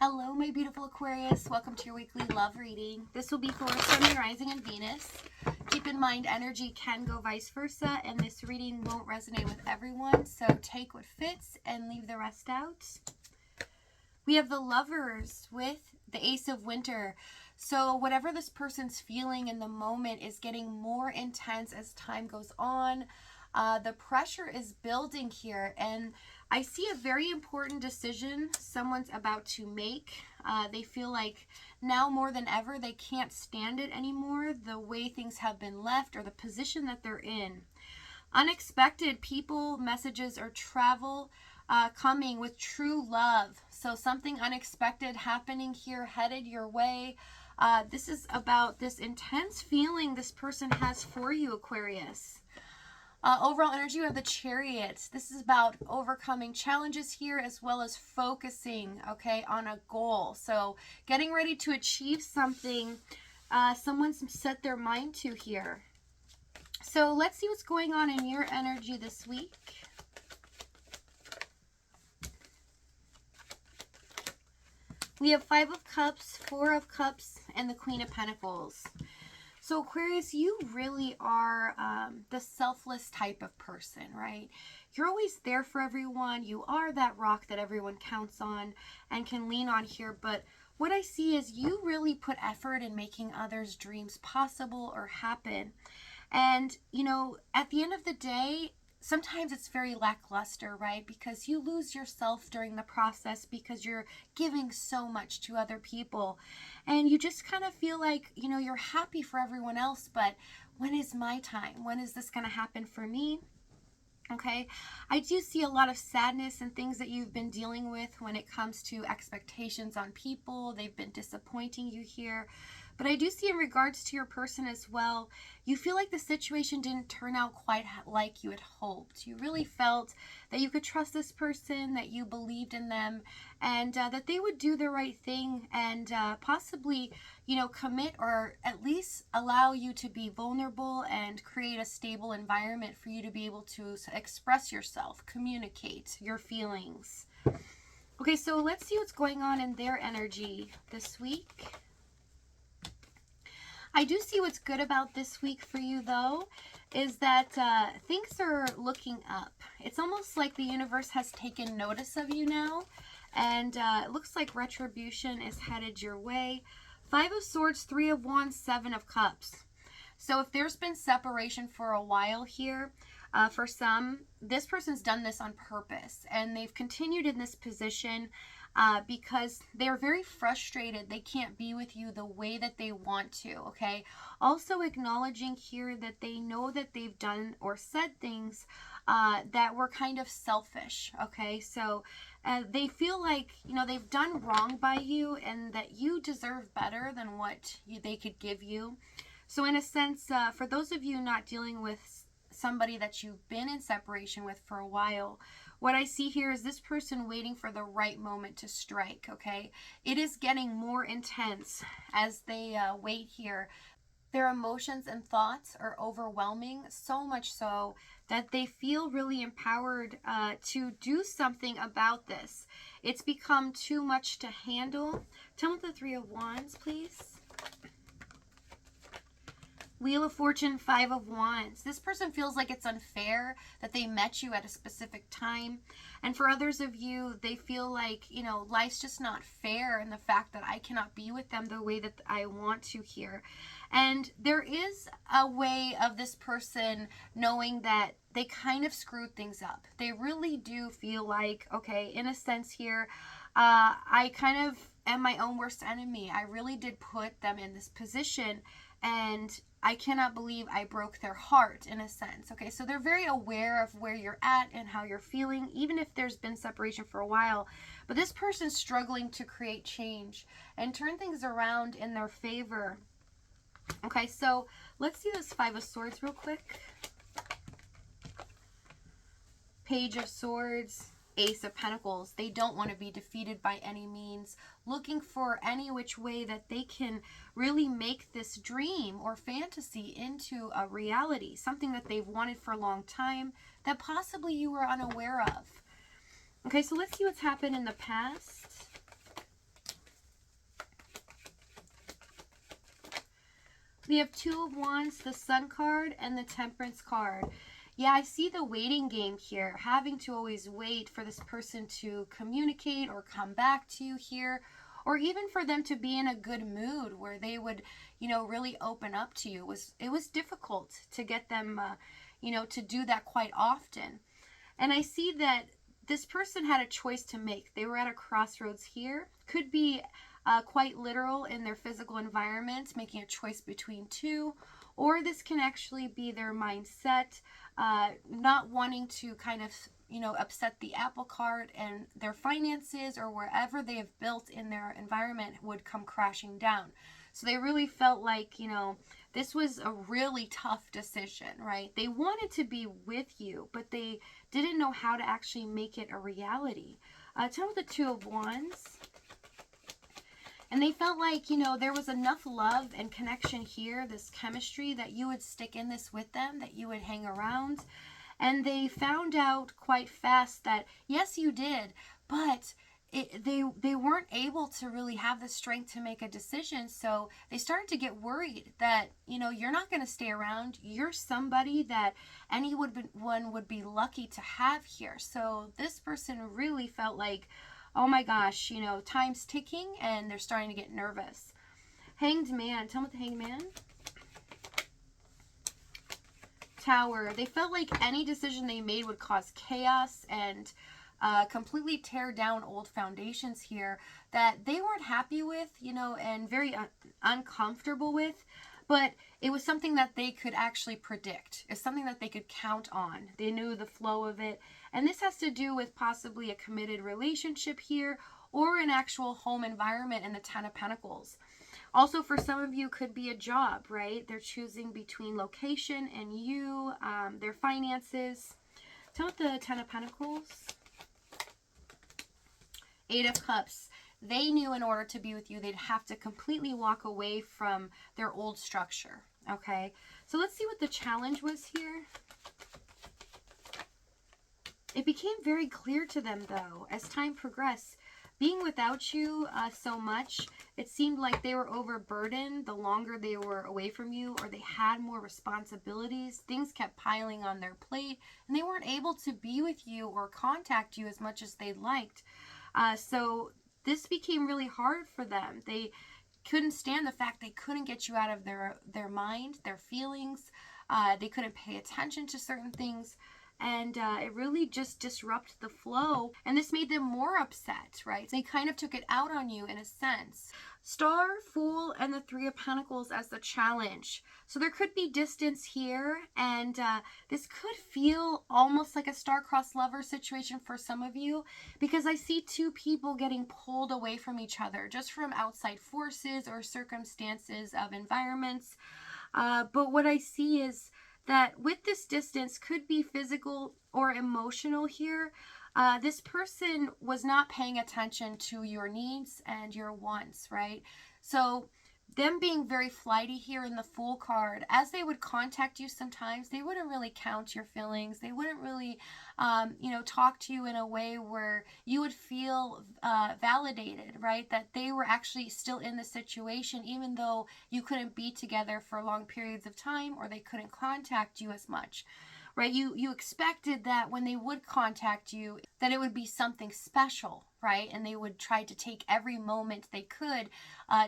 Hello, my beautiful Aquarius. Welcome to your weekly love reading. This will be for Sun, Rising, and Venus. Keep in mind, energy can go vice versa, and this reading won't resonate with everyone, so take what fits and leave the rest out. We have the Lovers with the Ace of Winter. So whatever this person's feeling in the moment is getting more intense as time goes on. The pressure is building here, and I see a very important decision someone's about to make. They feel like now more than ever they can't stand it anymore, the way things have been left or the position that they're in. Unexpected people, messages, or travel coming with true love. So something unexpected happening here, headed your way. This is about this intense feeling this person has for you, Aquarius. Overall energy, we have the Chariot. This is about overcoming challenges here as well as focusing, okay, on a goal. So getting ready to achieve something someone's set their mind to here. So let's see what's going on in your energy this week. We have Five of Cups, Four of Cups, and the Queen of Pentacles. So Aquarius, you really are the selfless type of person, right? You're always there for everyone. You are that rock that everyone counts on and can lean on here. But what I see is you really put effort in making others' dreams possible or happen. And, you know, at the end of the day, sometimes it's very lackluster, right? Because you lose yourself during the process because you're giving so much to other people. And you just kind of feel like, you know, you're happy for everyone else, but when is my time? When is this going to happen for me? Okay, I do see a lot of sadness and things that you've been dealing with when it comes to expectations on people. They've been disappointing you here. But I do see in regards to your person as well, you feel like the situation didn't turn out quite like you had hoped. You really felt that you could trust this person, that you believed in them, and that they would do the right thing and possibly, you know, commit or at least allow you to be vulnerable and create a stable environment for you to be able to express yourself, communicate your feelings. Okay, so let's see what's going on in their energy this week. I do see what's good about this week for you, though, is that things are looking up. It's almost like the universe has taken notice of you now, and it looks like retribution is headed your way. Five of Swords, Three of Wands, Seven of Cups. So if there's been separation for a while here, for some, this person's done this on purpose, and they've continued in this position because they're very frustrated. They can't be with you the way that they want to, okay? Also acknowledging here that they know that they've done or said things that were kind of selfish, okay? So they feel like, you know, they've done wrong by you and that you deserve better than what they could give you. So in a sense, for those of you not dealing with somebody that you've been in separation with for a while, what I see here is this person waiting for the right moment to strike, okay? It is getting more intense as they wait here. Their emotions and thoughts are overwhelming, so much so that they feel really empowered to do something about this. It's become too much to handle. Tell me the Three of Wands, please. Wheel of Fortune, Five of Wands. This person feels like it's unfair that they met you at a specific time. And for others of you, they feel like, you know, life's just not fair in the fact that I cannot be with them the way that I want to here. And there is a way of this person knowing that they kind of screwed things up. They really do feel like, okay, in a sense here, I kind of am my own worst enemy. I really did put them in this position, and I cannot believe I broke their heart, in a sense. Okay, so they're very aware of where you're at and how you're feeling, even if there's been separation for a while. But this person's struggling to create change and turn things around in their favor. Okay, so let's see this Five of Swords real quick. Page of Swords, Ace of Pentacles. They don't want to be defeated by any means, looking for any which way that they can really make this dream or fantasy into a reality, something that they've wanted for a long time that possibly you were unaware of. Okay, so let's see what's happened in the past. We have Two of Wands, the Sun card, and the Temperance card. Yeah, I see the waiting game here, having to always wait for this person to communicate or come back to you here, or even for them to be in a good mood where they would, you know, really open up to you. It was difficult to get them, you know, to do that quite often. And I see that this person had a choice to make. They were at a crossroads here. Could be quite literal in their physical environment, making a choice between two, or this can actually be their mindset, not wanting to kind of, you know, upset the apple cart, and their finances or wherever they have built in their environment would come crashing down. So they really felt like, you know, this was a really tough decision, right? They wanted to be with you, but they didn't know how to actually make it a reality. Tell me the Two of Wands. And they felt like, you know, there was enough love and connection here, this chemistry, that you would stick in this with them, that you would hang around. And they found out quite fast that, yes, you did, but they weren't able to really have the strength to make a decision. So they started to get worried that, you know, you're not going to stay around. You're somebody that anyone would be lucky to have here. So this person really felt like, oh my gosh, you know, time's ticking, and they're starting to get nervous. Hanged Man. Tell me what the Hanged Man. Tower. They felt like any decision they made would cause chaos and completely tear down old foundations here that they weren't happy with, you know, and very uncomfortable with. But it was something that they could actually predict. It's something that they could count on. They knew the flow of it. And this has to do with possibly a committed relationship here, or an actual home environment in the Ten of Pentacles. Also, for some of you, could be a job, right? They're choosing between location and you, their finances. Tell me the Ten of Pentacles. Eight of Cups. They knew in order to be with you, they'd have to completely walk away from their old structure. Okay, so let's see what the challenge was here. It became very clear to them, though, as time progressed. Being without you so much, it seemed like they were overburdened the longer they were away from you, or they had more responsibilities. Things kept piling on their plate, and they weren't able to be with you or contact you as much as they liked. So this became really hard for them. They couldn't stand the fact they couldn't get you out of their mind, their feelings. They couldn't pay attention to certain things. And it really just disrupted the flow. And this made them more upset, right? They kind of took it out on you in a sense. Star, Fool, and the Three of Pentacles as the challenge. So there could be distance here. And this could feel almost like a star-crossed lover situation for some of you. Because I see two people getting pulled away from each other. Just from outside forces or circumstances of environments. But what I see is that with this distance, could be physical or emotional here. This person was not paying attention to your needs and your wants, right? So them being very flighty here in the Fool card, as they would contact you sometimes, they wouldn't really count your feelings. They wouldn't really, you know, talk to you in a way where you would feel validated, right? That they were actually still in the situation, even though you couldn't be together for long periods of time, or they couldn't contact you as much. Right, you expected that when they would contact you, that it would be something special, right? And they would try to take every moment they could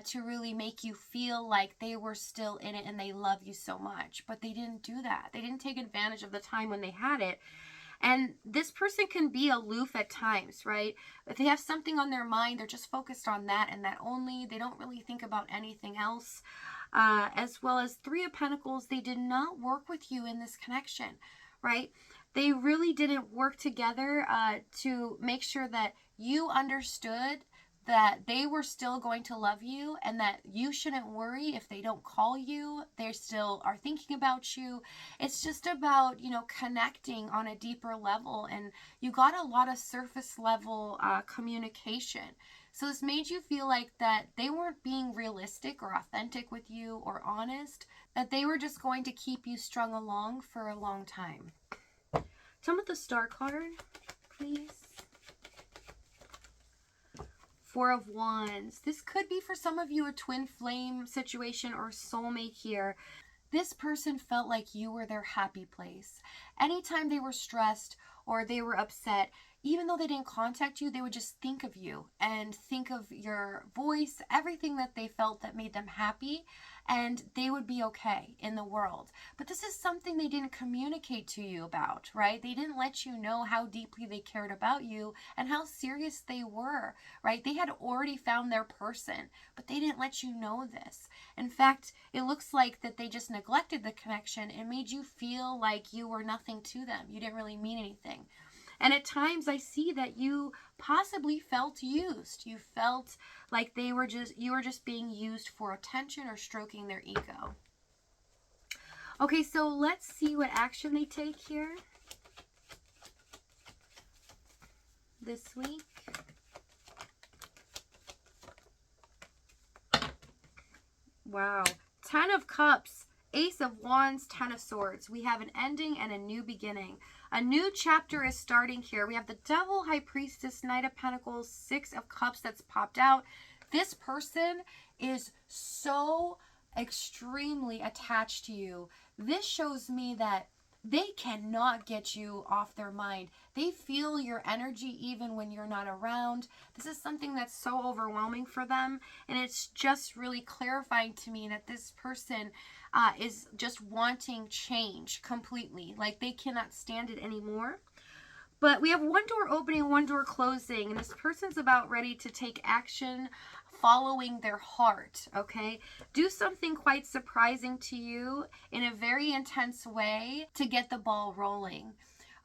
to really make you feel like they were still in it and they love you so much. But they didn't do that. They didn't take advantage of the time when they had it. And this person can be aloof at times, right? If they have something on their mind, they're just focused on that and that only. They don't really think about anything else. As well as Three of Pentacles, they did not work with you in this connection, right? They really didn't work together to make sure that you understood that they were still going to love you, and that you shouldn't worry if they don't call you. They still are thinking about you. It's just about, you know, connecting on a deeper level, and you got a lot of surface level communication. So this made you feel like that they weren't being realistic or authentic with you or honest, that they were just going to keep you strung along for a long time. Tell me the Star card, please. Four of Wands. This could be for some of you a twin flame situation or soulmate here. This person felt like you were their happy place. Anytime they were stressed or they were upset, even though they didn't contact you, they would just think of you and think of your voice, everything that they felt that made them happy, and they would be okay in the world. But this is something they didn't communicate to you about, right? They didn't let you know how deeply they cared about you and how serious they were, right? They had already found their person, but they didn't let you know this. In fact, it looks like that they just neglected the connection and made you feel like you were nothing to them. You didn't really mean anything. And at times I see that you possibly felt used. You felt like you were just being used for attention or stroking their ego. Okay, so let's see what action they take here this week. Wow. 10 of Cups, Ace of Wands, 10 of Swords. We have an ending and a new beginning. A new chapter is starting here. We have the Devil, High Priestess, Knight of Pentacles, 6 of Cups that's popped out. This person is so extremely attached to you. This shows me that they cannot get you off their mind. They feel your energy even when you're not around. This is something that's so overwhelming for them. And it's just really clarifying to me that this person is just wanting change completely. Like they cannot stand it anymore. But we have one door opening, one door closing. And this person's about ready to take action following their heart, okay? Do something quite surprising to you in a very intense way to get the ball rolling.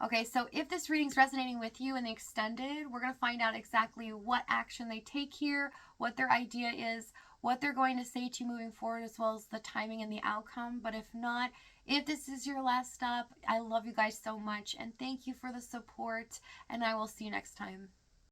Okay, so if this reading's resonating with you in the extended, we're going to find out exactly what action they take here, what their idea is, what they're going to say to you moving forward, as well as the timing and the outcome. But if not, if this is your last stop, I love you guys so much, and thank you for the support, and I will see you next time.